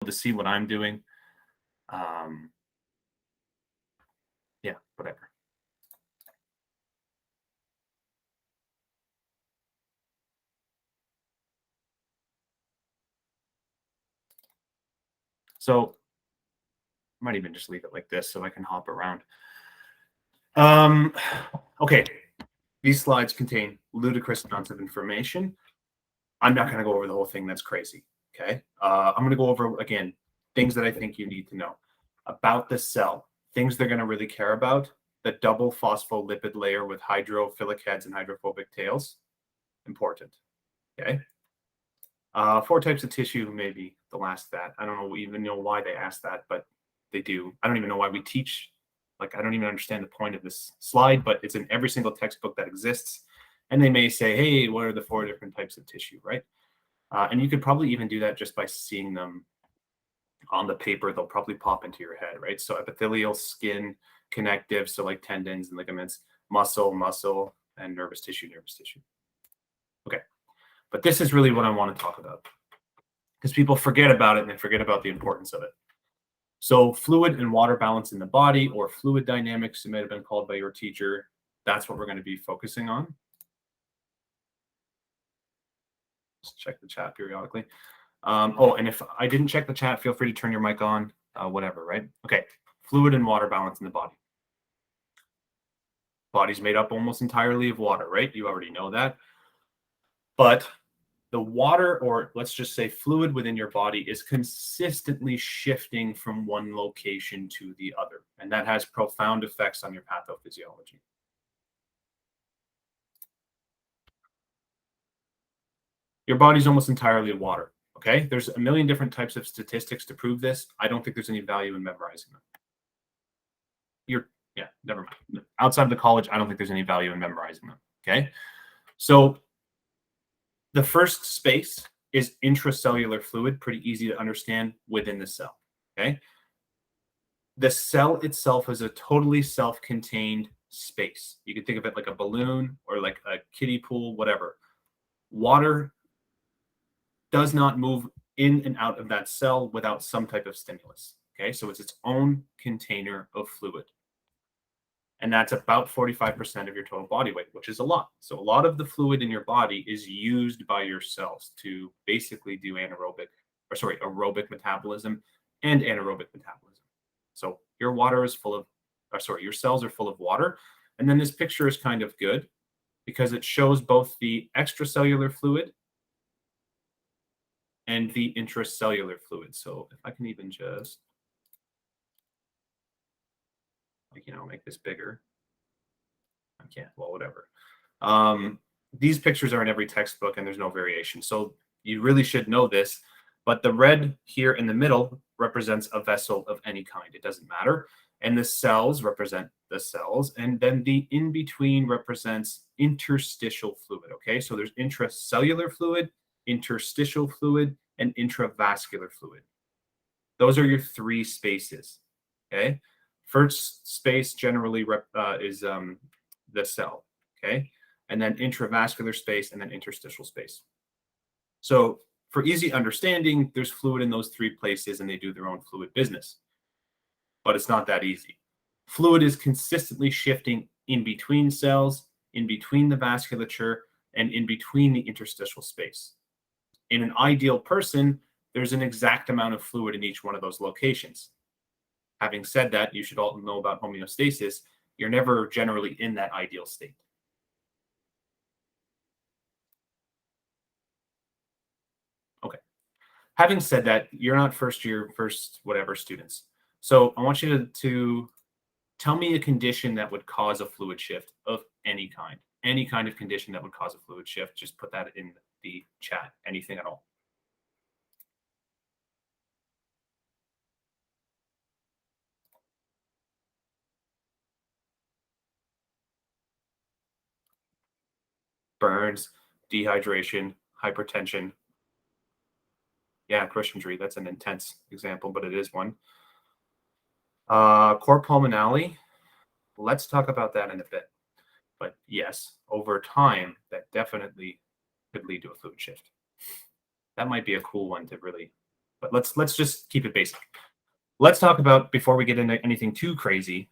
to see what I'm doing. Yeah, whatever. So I might even just leave it like this so I can hop around. Okay, these slides contain ludicrous amounts of information. I'm not going to go over the whole thing. That's crazy. Okay. I'm going to go over, again, things that I think you need to know about the cell, things they're going to really care about. The double phospholipid layer with hydrophilic heads and hydrophobic tails. Important. Okay. 4 types of tissue, maybe the last that. I don't even know why they asked that, but they do. I don't even know why we teach. Like, I don't even understand the point of this slide, but it's in every single textbook that exists. And they may say, hey, what are the 4 different types of tissue, right? And you could probably even do that just by seeing them on the paper. They'll probably pop into your head, right? So epithelial, skin, connective, so like tendons and ligaments, muscle, and nervous tissue. Okay. But this is really what I want to talk about, because people forget about it and they forget about the importance of it. So fluid and water balance in the body, or fluid dynamics, it might have been called by your teacher. That's what we're going to be focusing on. Just check the chat periodically. Oh, and if I didn't check the chat, feel free to turn your mic on, whatever, right? Okay, fluid and water balance in the body. Body's made up almost entirely of water, right? You already know that. But the water, or let's just say fluid within your body, is consistently shifting from one location to the other. And that has profound effects on your pathophysiology. Your body's almost entirely water. Okay, there's a million different types of statistics to prove this. I don't think there's any value in memorizing them. Yeah, never mind. Outside of the college, I don't think there's any value in memorizing them. Okay, so the first space is intracellular fluid, pretty easy to understand, within the cell. Okay, the cell itself is a totally self-contained space. You can think of it like a balloon or like a kiddie pool, whatever. Water does not move in and out of that cell without some type of stimulus. Okay, so it's its own container of fluid. And that's about 45% of your total body weight, which is a lot. So a lot of the fluid in your body is used by your cells to basically do aerobic metabolism and anaerobic metabolism. So your your cells are full of water. And then this picture is kind of good because it shows both the extracellular fluid and the intracellular fluid. So if I can even just, make this bigger. I can't, well, whatever. These pictures are in every textbook and there's no variation. So you really should know this, but the red here in the middle represents a vessel of any kind. It doesn't matter. And the cells represent the cells. And then the in-between represents interstitial fluid. Okay, so there's intracellular fluid, interstitial fluid, and intravascular fluid. Those are your 3 spaces. Okay, first space generally is the cell. Okay, and then intravascular space, and then interstitial space. So for easy understanding, there's fluid in those 3 places and they do their own fluid business. But it's not that easy. Fluid is consistently shifting in between cells, in between the vasculature, and in between the interstitial space. In an ideal person, there's an exact amount of fluid in each one of those locations. Having said that, you should all know about homeostasis. You're never generally in that ideal state. Okay. Having said that, you're not first whatever students. So I want you to tell me a condition that would cause a fluid shift of any kind. Any kind of condition that would cause a fluid shift, just put that in the chat. Anything at all. Burns, dehydration, hypertension. Yeah, crush injury. That's an intense example, but it is one. Core pulmonale. Let's talk about that in a bit. But yes, over time, that definitely could lead to a fluid shift. That might be a cool one to really But let's just keep it basic. Let's talk about, before we get into anything too crazy,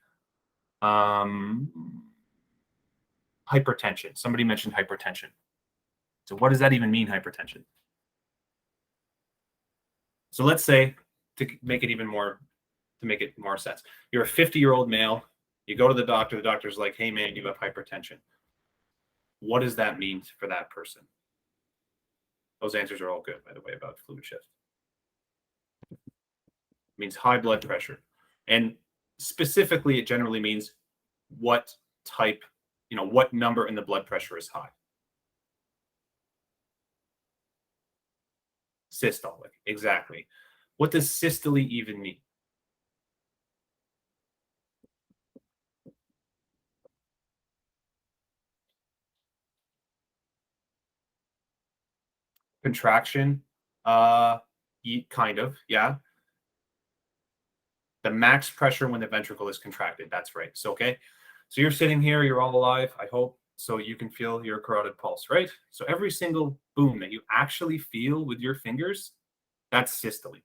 hypertension. Somebody mentioned hypertension. So what does that even mean, hypertension? So let's say, to make it more sense, you're a 50-year-old male, you go to the doctor's like, hey man, you have hypertension. What does that mean for that person? Those answers are all good, by the way, about fluid shift. It means high blood pressure. And specifically, it generally means what type, what number in the blood pressure is high. Systolic, exactly. What does systole even mean? Contraction, kind of, yeah. The max pressure when the ventricle is contracted. That's right. So, okay. So you're sitting here, you're all alive, I hope, so you can feel your carotid pulse, right? So every single boom that you actually feel with your fingers, that's systole.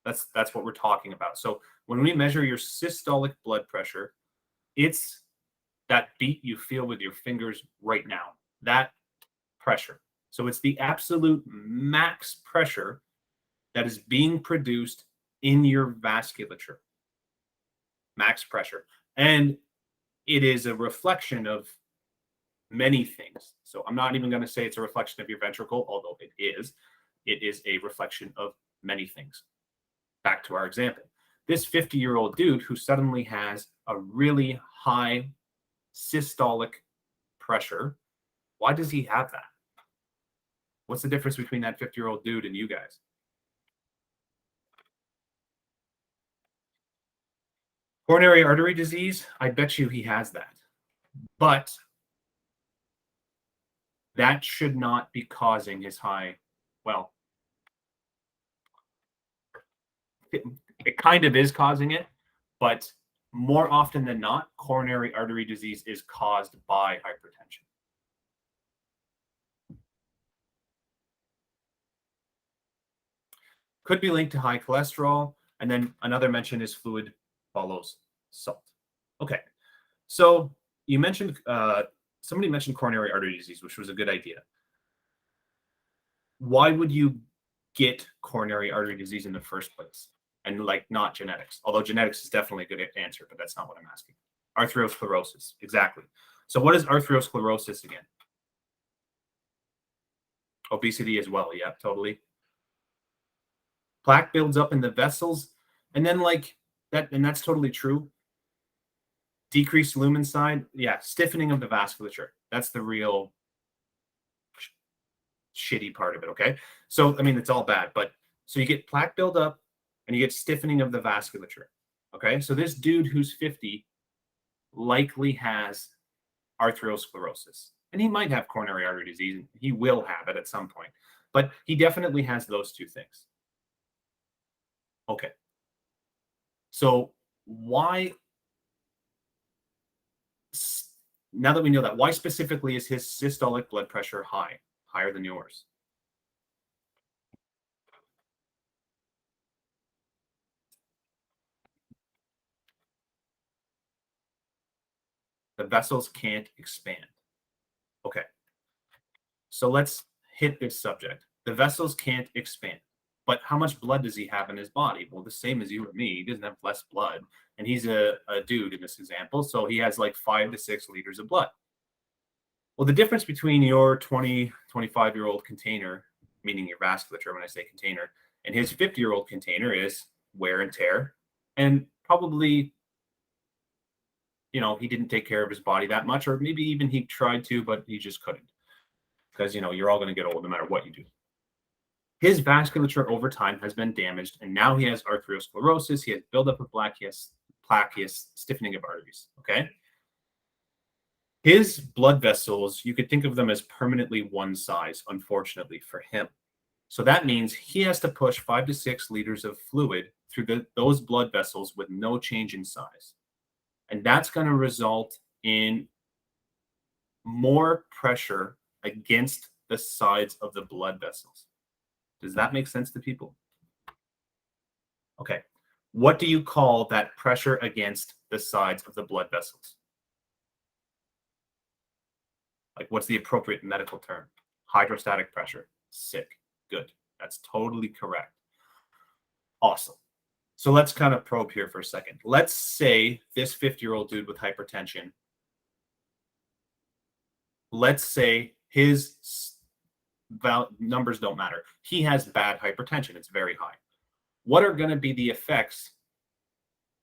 That's what we're talking about. So when we measure your systolic blood pressure, it's that beat you feel with your fingers right now, that pressure. So it's the absolute max pressure that is being produced in your vasculature. Max pressure. And it is a reflection of many things. So I'm not even going to say it's a reflection of your ventricle, although it is. It is a reflection of many things. Back to our example. This 50-year-old dude who suddenly has a really high systolic pressure, why does he have that? What's the difference between that 50-year-old dude and you guys? Coronary artery disease, I bet you he has that. But that should not be causing his high, well, it kind of is causing it, but more often than not, coronary artery disease is caused by hypertension. Could be linked to high cholesterol. And then another mention is fluid follows salt. Okay. So you mentioned, somebody mentioned coronary artery disease, which was a good idea. Why would you get coronary artery disease in the first place? And like, not genetics, although genetics is definitely a good answer, but that's not what I'm asking. Arteriosclerosis, exactly. So what is arteriosclerosis again? Obesity as well, yeah, totally. Plaque builds up in the vessels, and then like that, and that's totally true. Decreased lumen side, yeah, stiffening of the vasculature. That's the real shitty part of it, okay? So, I mean, it's all bad, but so you get plaque buildup and you get stiffening of the vasculature, okay? So this dude who's 50 likely has arteriosclerosis, and he might have coronary artery disease. He will have it at some point, but he definitely has those two things. Okay. So why, now that we know that, why specifically is his systolic blood pressure higher than yours? The vessels can't expand. Okay. So let's hit this subject. The vessels can't expand. But how much blood does he have in his body? Well, the same as you or me. He doesn't have less blood. And he's a dude in this example. So he has like 5 to 6 liters of blood. Well, the difference between your 20, 25-year-old container, meaning your vasculature when I say container, and his 50-year-old container is wear and tear. And probably, he didn't take care of his body that much, or maybe even he tried to, but he just couldn't. Because, you're all going to get old no matter what you do. His vasculature over time has been damaged, and now he has arteriosclerosis. He has buildup of plaque. He has stiffening of arteries. Okay. His blood vessels, you could think of them as permanently one size, unfortunately for him. So that means he has to push 5 to 6 liters of fluid through those blood vessels with no change in size. And that's going to result in more pressure against the sides of the blood vessels. Does that make sense to people? Okay. What do you call that pressure against the sides of the blood vessels? Like, what's the appropriate medical term? Hydrostatic pressure. Sick. Good. That's totally correct. Awesome. So let's kind of probe here for a second. Let's say this 50-year-old dude with hypertension, let's say his numbers don't matter. He has bad hypertension. It's very high. What are going to be the effects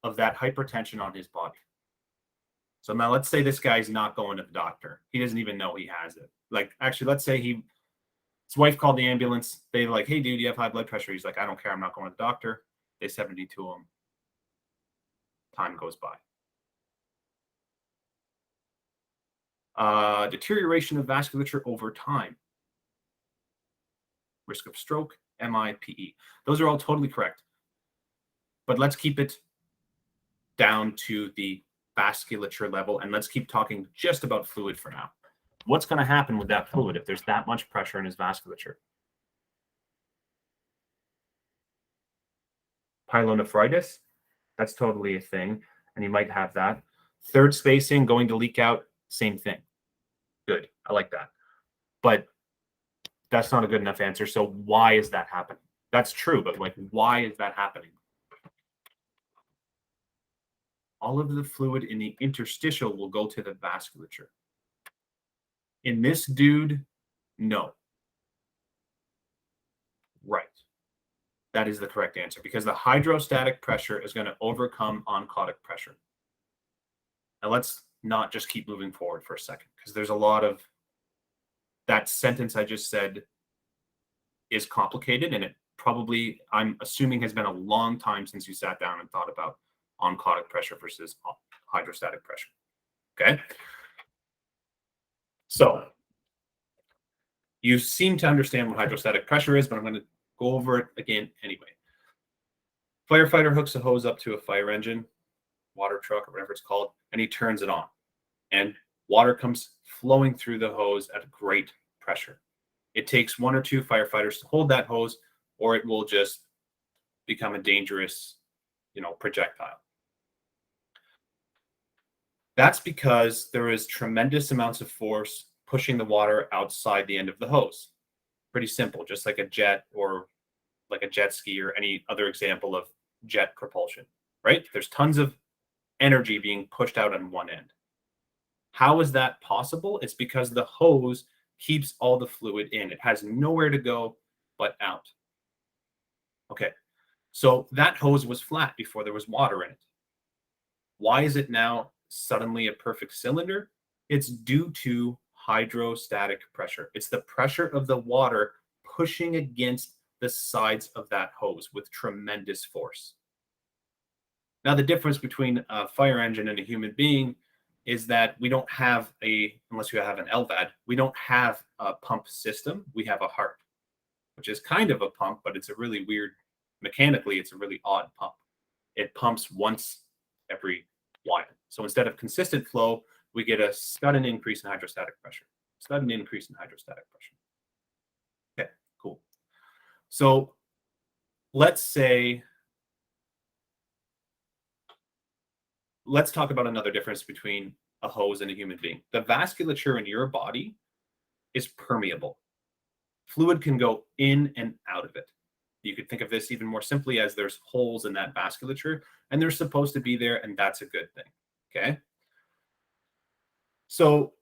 of that hypertension on his body? So now let's say this guy's not going to the doctor. He doesn't even know he has it. Like, actually, let's say his wife called the ambulance. They're like, hey, dude, you have high blood pressure. He's like, I don't care. I'm not going to the doctor. They 72 him. Time goes by. Deterioration of vasculature over time. Risk of stroke, MIPE. Those are all totally correct. But let's keep it down to the vasculature level, and let's keep talking just about fluid for now. What's going to happen with that fluid if there's that much pressure in his vasculature? Pyelonephritis, that's totally a thing, and he might have that. Third spacing, going to leak out, same thing. Good, I like that. But that's not a good enough answer. So why is that happening? That's true, but like, why is that happening? All of the fluid in the interstitial will go to the vasculature. In this dude, no. Right. That is the correct answer, because the hydrostatic pressure is going to overcome oncotic pressure. Now let's not just keep moving forward for a second, because there's a lot of that sentence I just said is complicated, and it probably, I'm assuming, has been a long time since you sat down and thought about oncotic pressure versus hydrostatic pressure. Okay. So you seem to understand what hydrostatic pressure is, but I'm going to go over it again anyway. Firefighter hooks a hose up to a fire engine, water truck, or whatever it's called, and he turns it on. And water comes flowing through the hose at a great pressure. It takes one or two firefighters to hold that hose, or it will just become a dangerous, projectile. That's because there is tremendous amounts of force pushing the water outside the end of the hose. Pretty simple, just like a jet or like a jet ski or any other example of jet propulsion, right? There's tons of energy being pushed out on one end. How is that possible? It's because the hose keeps all the fluid in. It has nowhere to go but out. Okay, so that hose was flat before there was water in it. Why is it now suddenly a perfect cylinder? It's due to hydrostatic pressure. It's the pressure of the water pushing against the sides of that hose with tremendous force. Now, the difference between a fire engine and a human being is that we don't have unless you have an LVAD, we don't have a pump system. We have a heart, which is kind of a pump, but it's a really weird, mechanically, it's a really odd pump. It pumps once every while. So instead of consistent flow, we get a sudden increase in hydrostatic pressure. Sudden increase in hydrostatic pressure. Okay, cool. So let's talk about another difference between a hose and a human being. The vasculature in your body is permeable. Fluid can go in and out of it. You could think of this even more simply as there's holes in that vasculature, and they're supposed to be there, and that's a good thing. Okay. So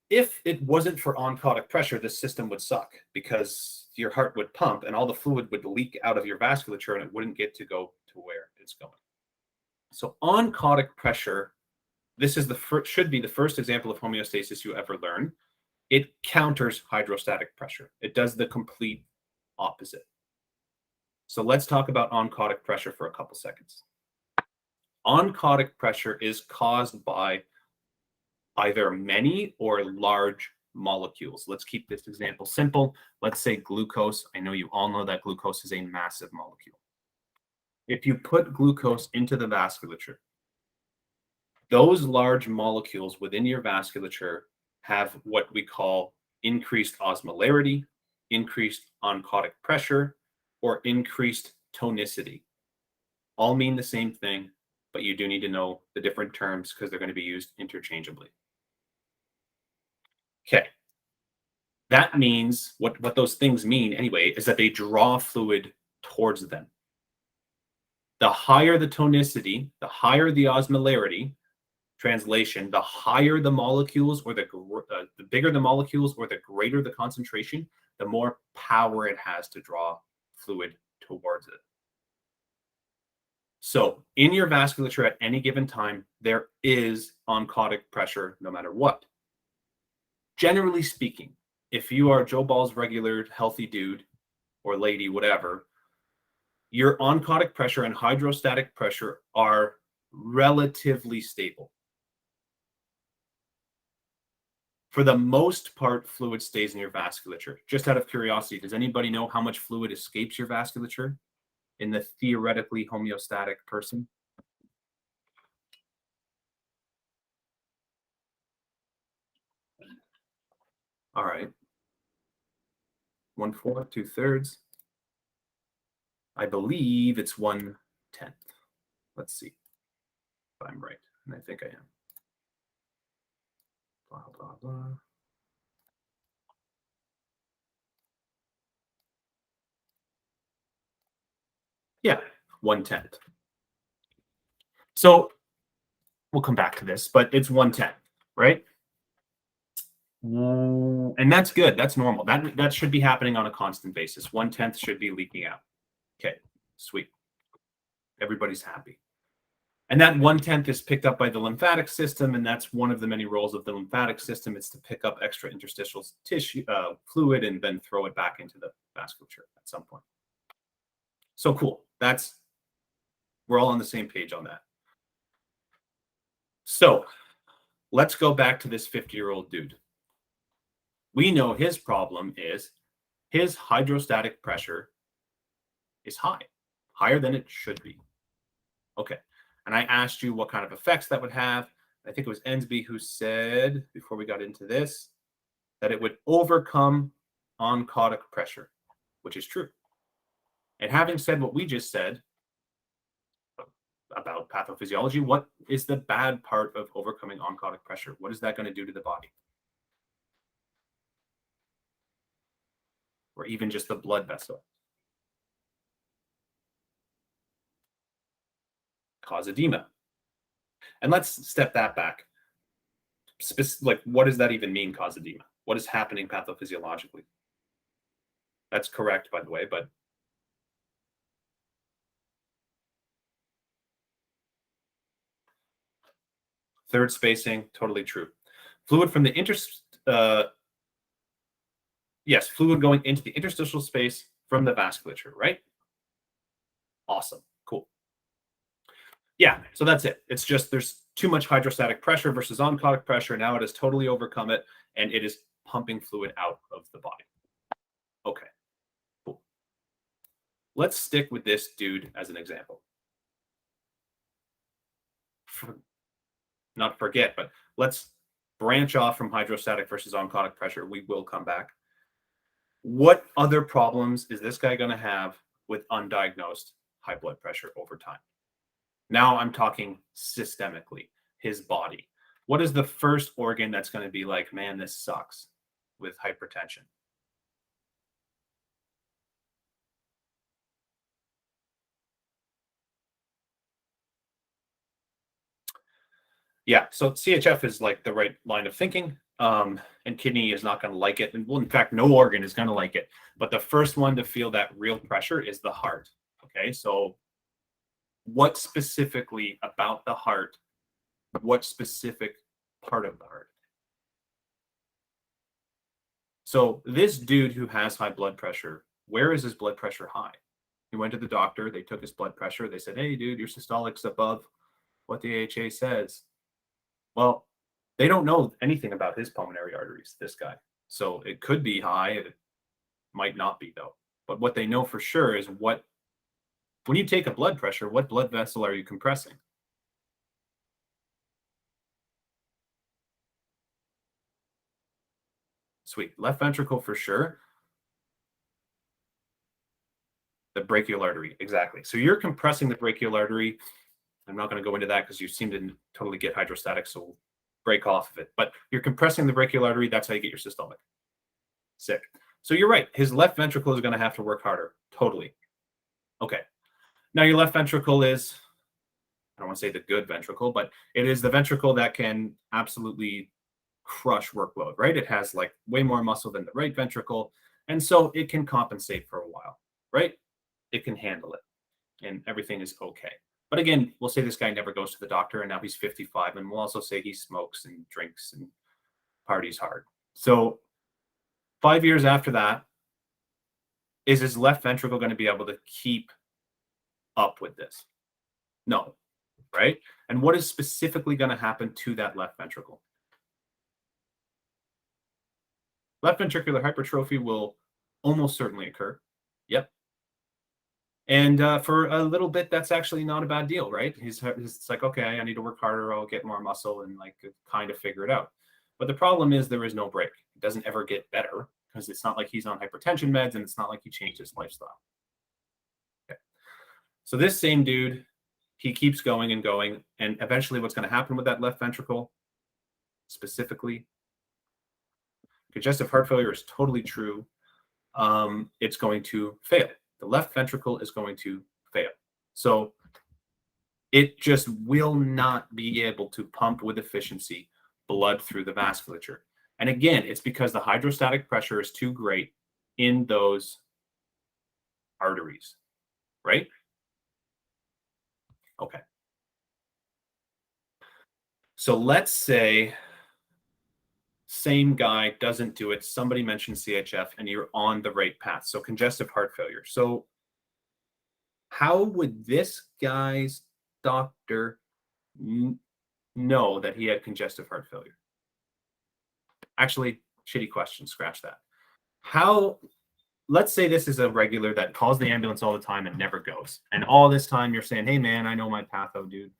if it wasn't for oncotic pressure, this system would suck, because your heart would pump and all the fluid would leak out of your vasculature and it wouldn't get to go to where it's going. So oncotic pressure, this is should be the first example of homeostasis you ever learn. It counters hydrostatic pressure. It does the complete opposite. So let's talk about oncotic pressure for a couple seconds. Oncotic pressure is caused by either many or large molecules. Let's keep this example simple. Let's say glucose. I know you all know that glucose is a massive molecule. If you put glucose into the vasculature, those large molecules within your vasculature have what we call increased osmolarity, increased oncotic pressure, or increased tonicity. All mean the same thing, but you do need to know the different terms because they're going to be used interchangeably. Okay. That means what those things mean anyway is that they draw fluid towards them. The higher the tonicity, the higher the osmolarity, translation, the higher the molecules or the bigger the molecules or the greater the concentration, the more power it has to draw fluid towards it. So in your vasculature at any given time, there is oncotic pressure no matter what. Generally speaking, if you are Joe Ball's regular healthy dude or lady, whatever, your oncotic pressure and hydrostatic pressure are relatively stable. For the most part, fluid stays in your vasculature. Just out of curiosity, does anybody know how much fluid escapes your vasculature in the theoretically homeostatic person? All right. 1/4, 2/3. I believe it's 1/10. Let's see if I'm right. And I think I am. Blah, blah, blah. Yeah, 1/10. So we'll come back to this, but it's 1/10, right? And that's good. That's normal. That should be happening on a constant basis. 1/10 should be leaking out. Okay, sweet. Everybody's happy. And that 1/10 is picked up by the lymphatic system, and that's one of the many roles of the lymphatic system. It's to pick up extra interstitial tissue fluid and then throw it back into the vasculature at some point. So cool. We're all on the same page on that. So let's go back to this 50-year-old dude. We know his problem is his hydrostatic pressure is high, higher than it should be. Okay. And I asked you what kind of effects that would have. I think it was Ensby who said, before we got into this, that it would overcome oncotic pressure, which is true. And having said what we just said about pathophysiology, what is the bad part of overcoming oncotic pressure? What is that going to do to the body? Or even just the blood vessel? Cause edema. And let's step that back. Like, what does that even mean, cause edema? What is happening pathophysiologically? That's correct, by the way, but third spacing, totally true. Fluid from the yes, fluid going into the interstitial space from the vasculature, right? Awesome, cool. Yeah, so that's it. It's just there's too much hydrostatic pressure versus oncotic pressure. Now it has totally overcome it, and it is pumping fluid out of the body. Okay, cool. Let's stick with this dude as an example. Not forget, but let's branch off from hydrostatic versus oncotic pressure. We will come back. What other problems is this guy going to have with undiagnosed high blood pressure over time? Now I'm talking systemically, his body. What is the first organ that's going to be like, man, this sucks with hypertension? Yeah, so CHF is like the right line of thinking, and kidney is not going to like it. And well, in fact, no organ is going to like it. But the first one to feel that real pressure is the heart. Okay, so what specifically about the heart? What specific part of the heart? So this dude who has high blood pressure, where is his blood pressure high? He went to the doctor. They took his blood pressure. They said, hey, dude, your systolic's above what the AHA says. Well, they don't know anything about his pulmonary arteries, this guy. So it could be high. It might not be, though. But what they know for sure is when you take a blood pressure, what blood vessel are you compressing? Sweet. Left ventricle for sure. The brachial artery, exactly. So you're compressing the brachial artery. I'm not going to go into that because you seem to totally get hydrostatic, so we'll break off of it. But you're compressing the brachial artery. That's how you get your systolic. Sick. So you're right. His left ventricle is going to have to work harder. Totally. Okay. Now your left ventricle is, I don't want to say the good ventricle, but it is the ventricle that can absolutely crush workload, right? It has like way more muscle than the right ventricle. And so it can compensate for a while, right? It can handle it and everything is okay. But again, we'll say this guy never goes to the doctor and now he's 55. And we'll also say he smokes and drinks and parties hard. So 5 years after that, is his left ventricle going to be able to keep up with this? No, right? And what is specifically going to happen to that left ventricle? Left ventricular hypertrophy will almost certainly occur. Yep. And for a little bit, that's actually not a bad deal, right? It's like, okay, I need to work harder. I'll get more muscle and like kind of figure it out. But the problem is there is no break. It doesn't ever get better because it's not like he's on hypertension meds and it's not like he changed his lifestyle. Okay. So this same dude, he keeps going and going. And eventually what's going to happen with that left ventricle, specifically, congestive heart failure is totally true. It's going to fail. The left ventricle is going to fail. So it just will not be able to pump with efficiency blood through the vasculature. And again, it's because the hydrostatic pressure is too great in those arteries, right? Okay. So let's say same guy doesn't do it. Somebody mentioned CHF and you're on the right path. So congestive heart failure. So how would this guy's doctor know that he had congestive heart failure? Actually, shitty question. Scratch that. Let's say this is a regular that calls the ambulance all the time and never goes. And all this time you're saying, hey man, I know my patho, dude.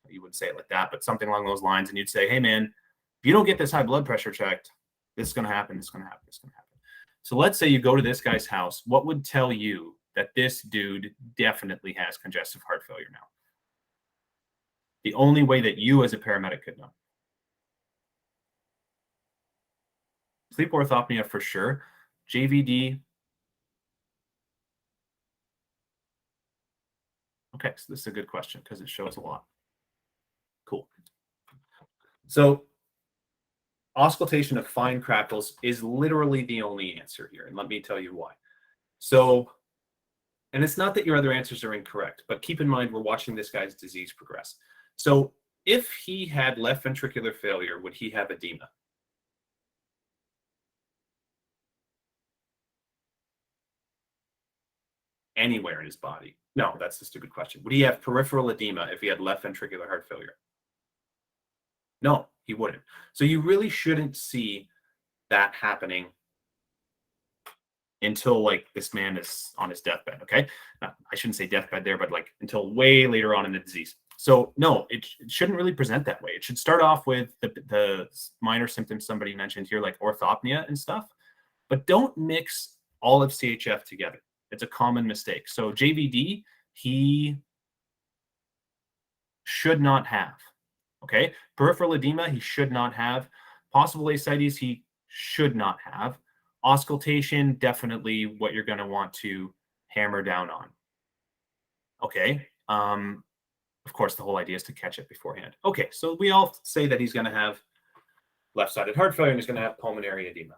You wouldn't say it like that, but something along those lines. And you'd say, hey man, if you don't get this high blood pressure checked, this is going to happen. This is going to happen. This is going to happen. So let's say you go to this guy's house. What would tell you that this dude definitely has congestive heart failure now? The only way that you as a paramedic could know. Sleep orthopnea for sure. JVD. Okay, so this is a good question because it shows a lot. Cool. So auscultation of fine crackles is literally the only answer here. And let me tell you why. So, and it's not that your other answers are incorrect, but keep in mind, we're watching this guy's disease progress. So if he had left ventricular failure, would he have edema? Anywhere in his body? No, that's a stupid question. Would he have peripheral edema if he had left ventricular heart failure? No, he wouldn't. So you really shouldn't see that happening until like this man is on his deathbed. Okay. I shouldn't say deathbed there, but like until way later on in the disease. So no, it shouldn't really present that way. It should start off with the minor symptoms somebody mentioned here, like orthopnea and stuff, but don't mix all of CHF together. It's a common mistake. So JVD, he should not have. Okay. Peripheral edema, he should not have. Possible ascites, he should not have. Auscultation, definitely what you're going to want to hammer down on. Okay. Of course, the whole idea is to catch it beforehand. Okay. So we all say that he's going to have left-sided heart failure and he's going to have pulmonary edema.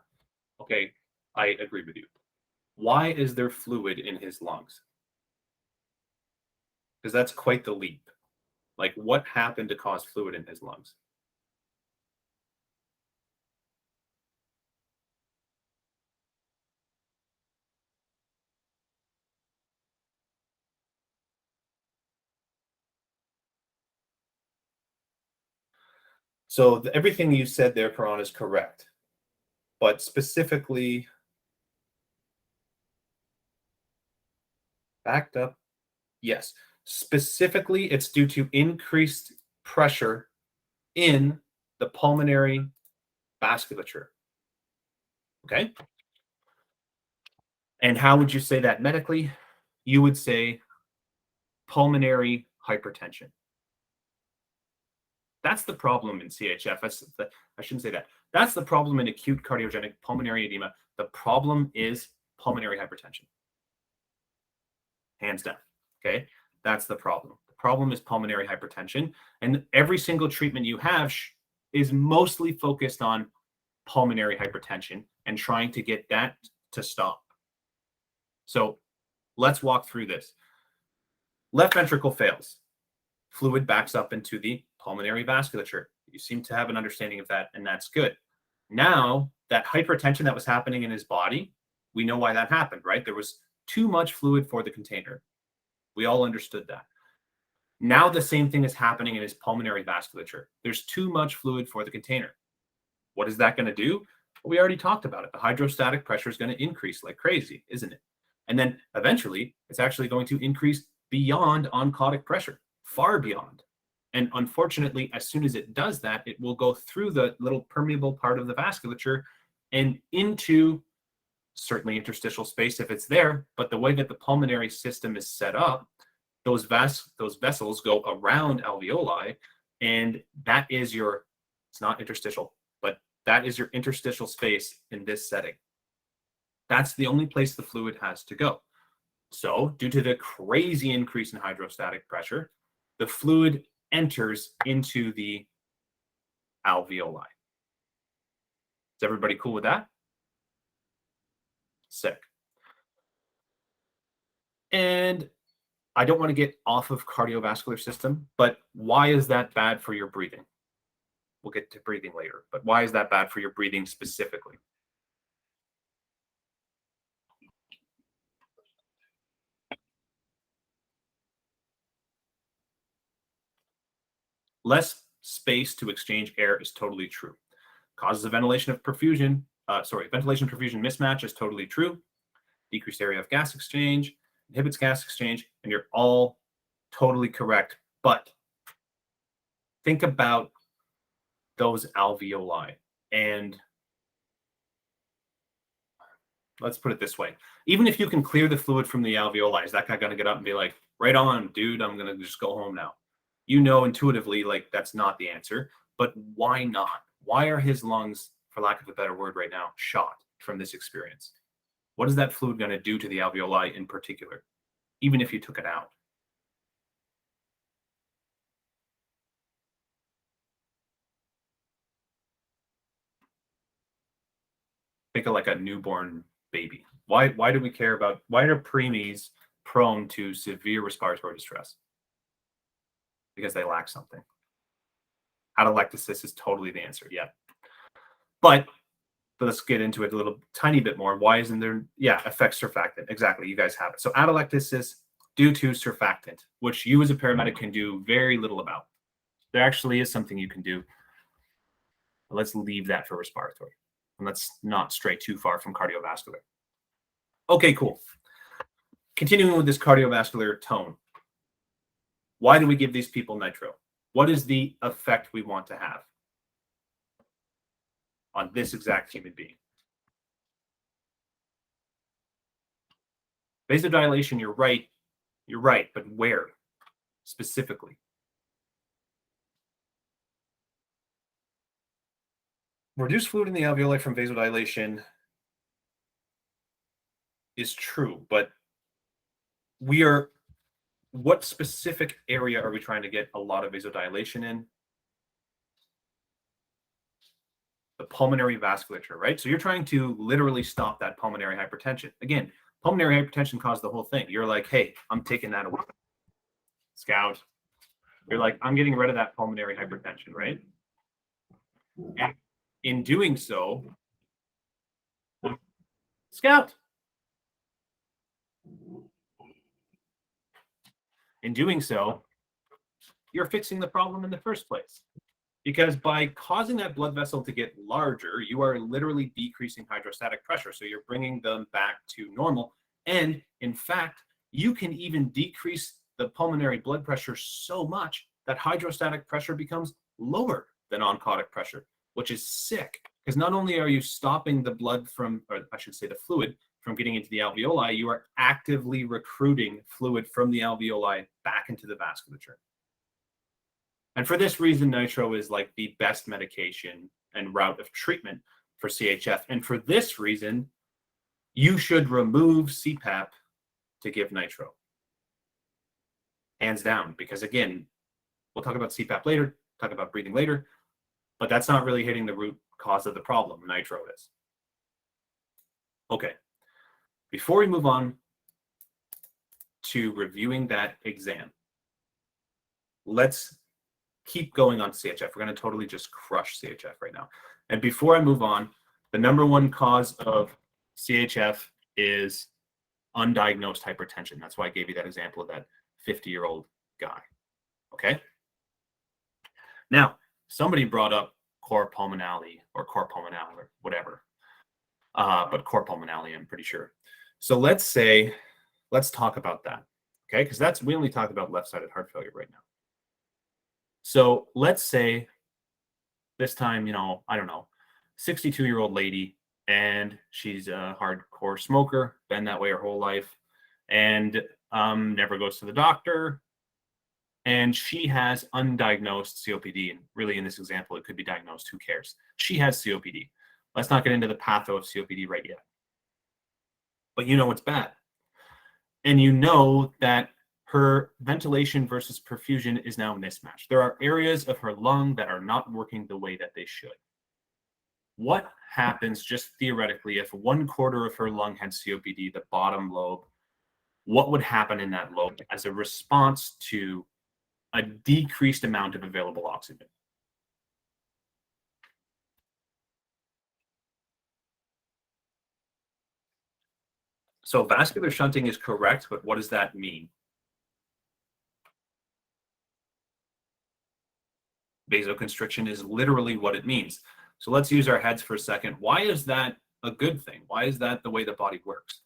Okay. I agree with you. Why is there fluid in his lungs? Because that's quite the leap. Like, what happened to cause fluid in his lungs? So everything you said there, Karan, is correct. But specifically, backed up, yes. Specifically, it's due to increased pressure in the pulmonary vasculature. Okay? And how would you say that medically? you would say pulmonary hypertension. That's the problem in CHF. I shouldn't say that. That's the problem in acute cardiogenic pulmonary edema. The problem is pulmonary hypertension. Hands down. Okay. That's the problem. The problem is pulmonary hypertension. And every single treatment you have is mostly focused on pulmonary hypertension and trying to get that to stop. So let's walk through this. Left ventricle fails. Fluid backs up into the pulmonary vasculature. You seem to have an understanding of that, and that's good. Now, that hypertension that was happening in his body, we know why that happened, right? There was too much fluid for the container. We all understood that. Now the same thing is happening in his pulmonary vasculature. There's too much fluid for the container. What is that going to do? Well, we already talked about it. The hydrostatic pressure is going to increase like crazy, isn't it? And then eventually, it's actually going to increase beyond oncotic pressure, far beyond. And unfortunately, as soon as it does that, it will go through the little permeable part of the vasculature and into certainly interstitial space if it's there. But the way that the pulmonary system is set up, those vessels go around alveoli, and that is your, it's not interstitial, but that is your interstitial space in this setting. That's the only place the fluid has to go. So due to the crazy increase in hydrostatic pressure, the fluid enters into the alveoli. Is everybody cool with that? Sick. And I don't want to get off of cardiovascular system, but why is that bad for your breathing? We'll get to breathing later, but why is that bad for your breathing specifically? Less space to exchange air is totally true. Causes a ventilation perfusion mismatch is totally true. Decreased area of gas exchange, inhibits gas exchange, and you're all totally correct. But think about those alveoli. And let's put it this way. Even if you can clear the fluid from the alveoli, is that guy going to get up and be like, right on, dude, I'm going to just go home now? You know intuitively, like, that's not the answer. But why not? Why are his lungs, for lack of a better word right now, shot from this experience? What is that fluid going to do to the alveoli in particular, even if you took it out? Think of like a newborn baby. Why do we care about, why are preemies prone to severe respiratory distress? Because they lack something. Atelectasis is totally the answer, yeah. But let's get into it a little tiny bit more. Why isn't there? Yeah, affects surfactant. Exactly, you guys have it. So atelectasis due to surfactant, which you as a paramedic can do very little about. There actually is something you can do. Let's leave that for respiratory. And let's not stray too far from cardiovascular. Okay, cool. Continuing with this cardiovascular tone. Why do we give these people nitro? What is the effect we want to have on this exact human being? Vasodilation, you're right, but where specifically? Reduced fluid in the alveoli from vasodilation is true, but what specific area are we trying to get a lot of vasodilation in? The pulmonary vasculature, right? So you're trying to literally stop that pulmonary hypertension. Again, pulmonary hypertension caused the whole thing. You're like, hey, I'm taking that away. Scout. You're like, I'm getting rid of that pulmonary hypertension, right? And in doing so, Scout. In doing so, you're fixing the problem in the first place. Because by causing that blood vessel to get larger, you are literally decreasing hydrostatic pressure. So you're bringing them back to normal. And in fact, you can even decrease the pulmonary blood pressure so much that hydrostatic pressure becomes lower than oncotic pressure, which is sick. Because not only are you stopping the blood from, or I should say the fluid, from getting into the alveoli, you are actively recruiting fluid from the alveoli back into the vasculature. And for this reason, nitro is like the best medication and route of treatment for CHF. And for this reason, you should remove CPAP to give nitro. Hands down, because again, we'll talk about CPAP later, talk about breathing later, but that's not really hitting the root cause of the problem. Nitro is. Okay. Before we move on to reviewing that exam, let's keep going on CHF. We're going to totally just crush CHF right now. And before I move on, the number one cause of CHF is undiagnosed hypertension. That's why I gave you that example of that 50-year-old guy. Okay. Now, somebody brought up core pulmonale or whatever, but core pulmonale, I'm pretty sure. So let's talk about that. Okay. Because we only talk about left-sided heart failure right now. So let's say this time, I don't know, 62-year-old lady, and she's a hardcore smoker, been that way her whole life, and never goes to the doctor. And she has undiagnosed COPD. And really, in this example, it could be diagnosed. Who cares? She has COPD. Let's not get into the patho of COPD right yet. But it's bad. And you know that her ventilation versus perfusion is now mismatched. There are areas of her lung that are not working the way that they should. What happens, just theoretically, if 1/4 of her lung had COPD, the bottom lobe, what would happen in that lobe as a response to a decreased amount of available oxygen? So vascular shunting is correct, but what does that mean? Vasoconstriction is literally what it means. So let's use our heads for a second. Why is that a good thing? Why is that the way the body works?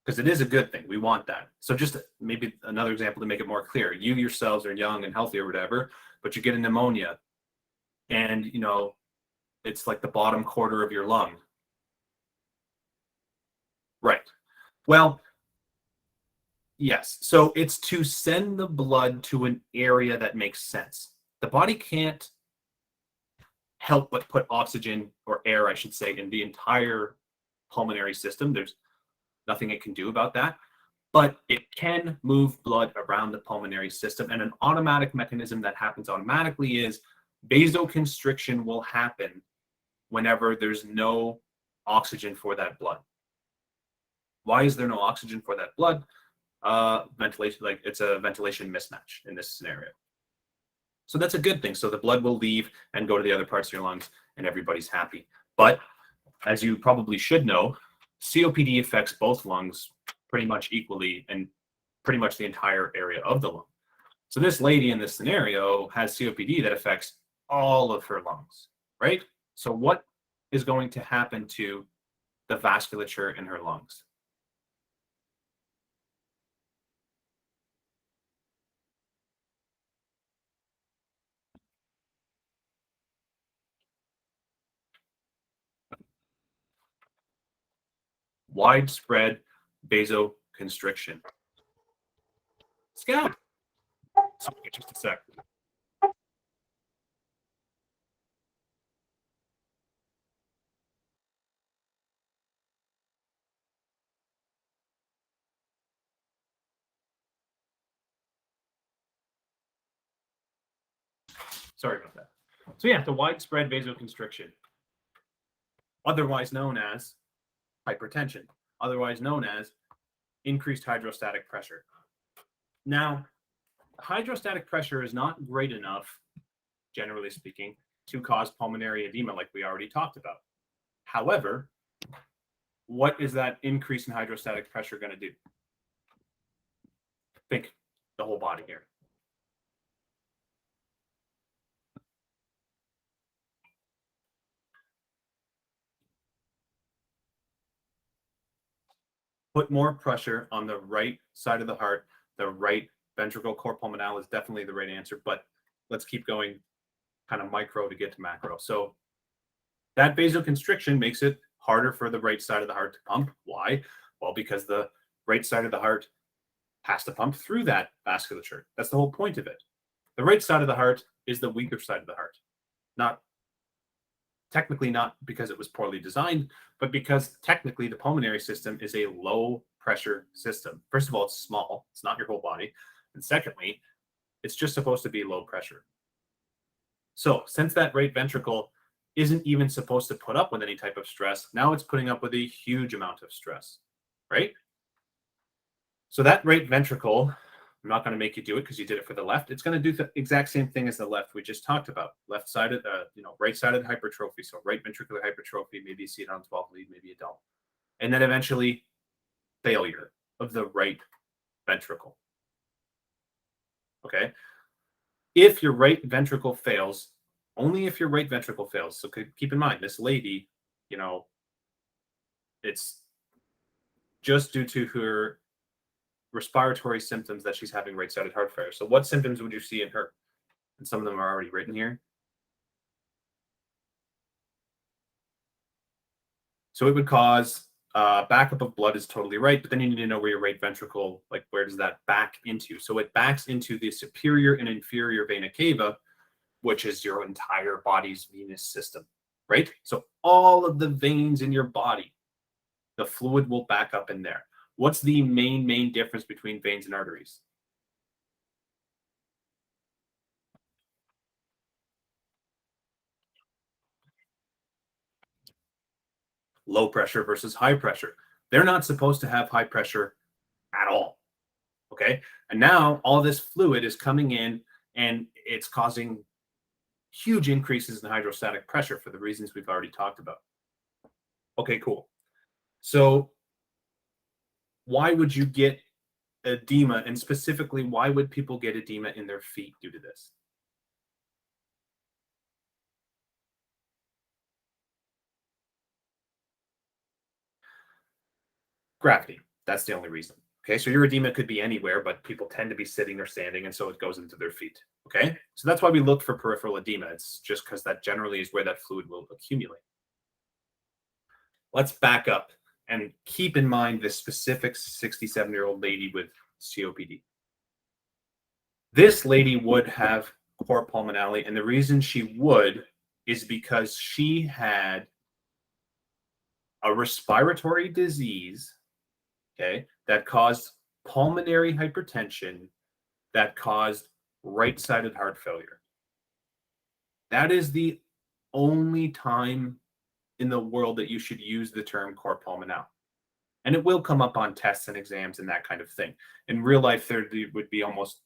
Because it is a good thing. We want that. So just maybe another example to make it more clear. You yourselves are young and healthy or whatever, but you get a pneumonia and, it's like the bottom quarter of your lung. Right. Well, yes. So it's to send the blood to an area that makes sense. The body can't help but put oxygen, or air, I should say, in the entire pulmonary system. There's nothing it can do about that. But it can move blood around the pulmonary system. And an automatic mechanism that happens automatically is vasoconstriction will happen whenever there's no oxygen for that blood. Why is there no oxygen for that blood? Ventilation, like it's a ventilation mismatch in this scenario. So that's a good thing. So the blood will leave and go to the other parts of your lungs and everybody's happy. But as you probably should know, COPD affects both lungs pretty much equally and pretty much the entire area of the lung. So this lady in this scenario has COPD that affects all of her lungs, right? So what is going to happen to the vasculature in her lungs? Widespread vasoconstriction. Scout. Sorry, just a sec. Sorry about that. So yeah, the widespread vasoconstriction, otherwise known as hypertension, otherwise known as increased hydrostatic pressure. Now, hydrostatic pressure is not great enough, generally speaking, to cause pulmonary edema like we already talked about. However, what is that increase in hydrostatic pressure going to do? Think the whole body here. Put more pressure on the right side of the heart. The right ventricle core pulmonale is definitely the right answer, but let's keep going kind of micro to get to macro. So that vasoconstriction makes it harder for the right side of the heart to pump. Why? Well, because the right side of the heart has to pump through that vasculature. That's the whole point of it. The right side of the heart is the weaker side of the heart. Not technically, not because it was poorly designed, but because technically the pulmonary system is a low pressure system. First of all, it's small. It's not your whole body. And secondly, it's just supposed to be low pressure. So since that right ventricle isn't even supposed to put up with any type of stress, now it's putting up with a huge amount of stress, right? So that right ventricle, I'm not going to make you do it because you did it for the left. It's going to do the exact same thing as the left we just talked about. Left-sided, right-sided hypertrophy. So right ventricular hypertrophy, maybe you see it on 12 lead, maybe you don't. And then eventually failure of the right ventricle. Okay. If your right ventricle fails, only if your right ventricle fails. So keep in mind, this lady, it's just due to her respiratory symptoms that she's having right-sided heart failure. So what symptoms would you see in her? And some of them are already written here. So it would cause backup of blood is totally right, but then you need to know where your right ventricle, like where does that back into? So it backs into the superior and inferior vena cava, which is your entire body's venous system, right? So all of the veins in your body, the fluid will back up in there. What's the main difference between veins and arteries? Low pressure versus high pressure. They're not supposed to have high pressure at all. Okay. And now all this fluid is coming in and it's causing huge increases in hydrostatic pressure for the reasons we've already talked about. Okay, cool. So why would you get edema, and specifically, why would people get edema in their feet due to this? Gravity. That's the only reason. Okay, so your edema could be anywhere, but people tend to be sitting or standing, and so it goes into their feet. Okay, so that's why we look for peripheral edema. It's just because that generally is where that fluid will accumulate. Let's back up and keep in mind this specific 67-year-old lady with COPD. This lady would have cor pulmonale, and the reason she would is because she had a respiratory disease, okay, that caused pulmonary hypertension, that caused right-sided heart failure. That is the only time in the world that you should use the term cor pulmonale. And it will come up on tests and exams and that kind of thing. In real life, there would be almost,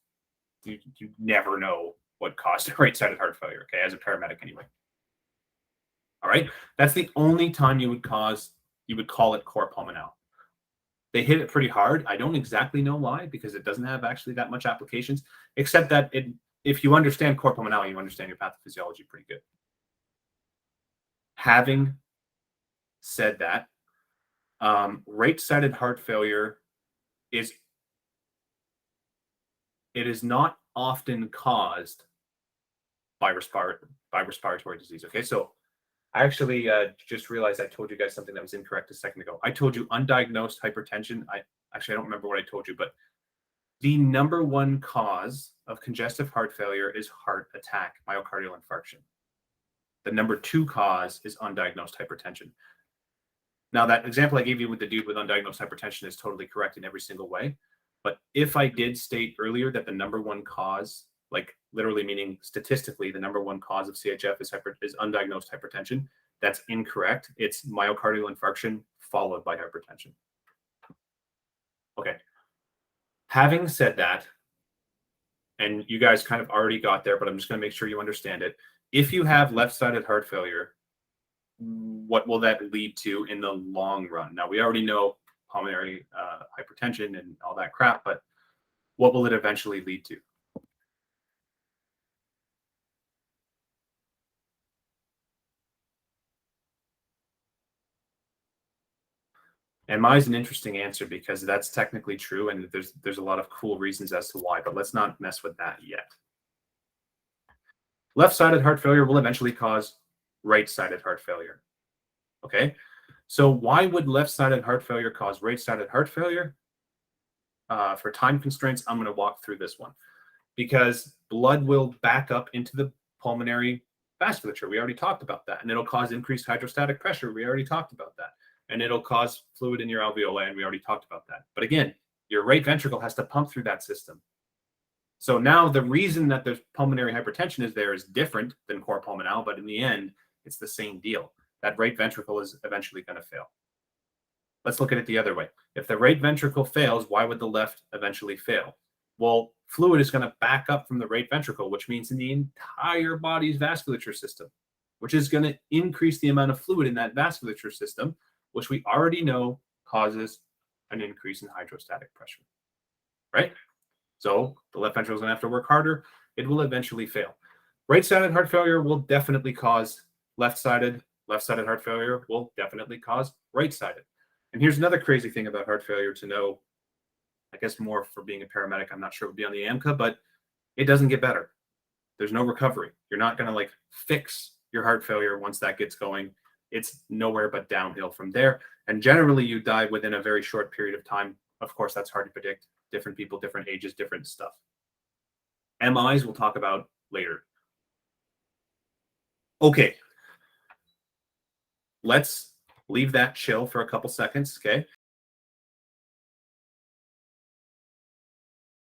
you never know what caused right-sided heart failure, okay, as a paramedic anyway. All right, that's the only time you would call it cor pulmonale. They hit it pretty hard. I don't exactly know why, because it doesn't have actually that much applications, except that if you understand cor pulmonale, you understand your pathophysiology pretty good. Having said that, right-sided heart failure is not often caused by respiratory disease. Okay, so I actually just realized I told you guys something that was incorrect a second ago. I told you undiagnosed hypertension. I don't remember what I told you, but the number one cause of congestive heart failure is heart attack, myocardial infarction. The number two cause is undiagnosed hypertension. Now, that example I gave you with the dude with undiagnosed hypertension is totally correct in every single way. But if I did state earlier that the number one cause, like literally meaning statistically, the number one cause of CHF is undiagnosed hypertension, that's incorrect. It's myocardial infarction followed by hypertension. Okay. Having said that, and you guys kind of already got there, but I'm just going to make sure you understand it. If you have left-sided heart failure, what will that lead to in the long run? Now, we already know pulmonary hypertension and all that crap, but what will it eventually lead to? MI is an interesting answer because that's technically true, and there's a lot of cool reasons as to why, but let's not mess with that yet. Left-sided heart failure will eventually cause right-sided heart failure. Okay, so why would left-sided heart failure cause right-sided heart failure? For time constraints, I'm going to walk through this one because blood will back up into the pulmonary vasculature. We already talked about that. And it'll cause increased hydrostatic pressure. We already talked about that. And it'll cause fluid in your alveoli. And we already talked about that. But again, your right ventricle has to pump through that system. So now the reason that the pulmonary hypertension is there is different than core pulmonale, but in the end, it's the same deal. That right ventricle is eventually going to fail. Let's look at it the other way. If the right ventricle fails, why would the left eventually fail? Well, fluid is going to back up from the right ventricle, which means in the entire body's vasculature system, which is going to increase the amount of fluid in that vasculature system, which we already know causes an increase in hydrostatic pressure, right? So the left ventricle is going to have to work harder. It will eventually fail. Right-sided heart failure will definitely cause left-sided. Left-sided heart failure will definitely cause right-sided. And here's another crazy thing about heart failure to know, I guess more for being a paramedic, I'm not sure it would be on the AMCA, but it doesn't get better. There's no recovery. You're not going to like fix your heart failure once that gets going. It's nowhere but downhill from there. And generally you die within a very short period of time. Of course, that's hard to predict. Different people, different ages, different stuff. MIs we'll talk about later. Okay. Let's leave that chill for a couple seconds, okay?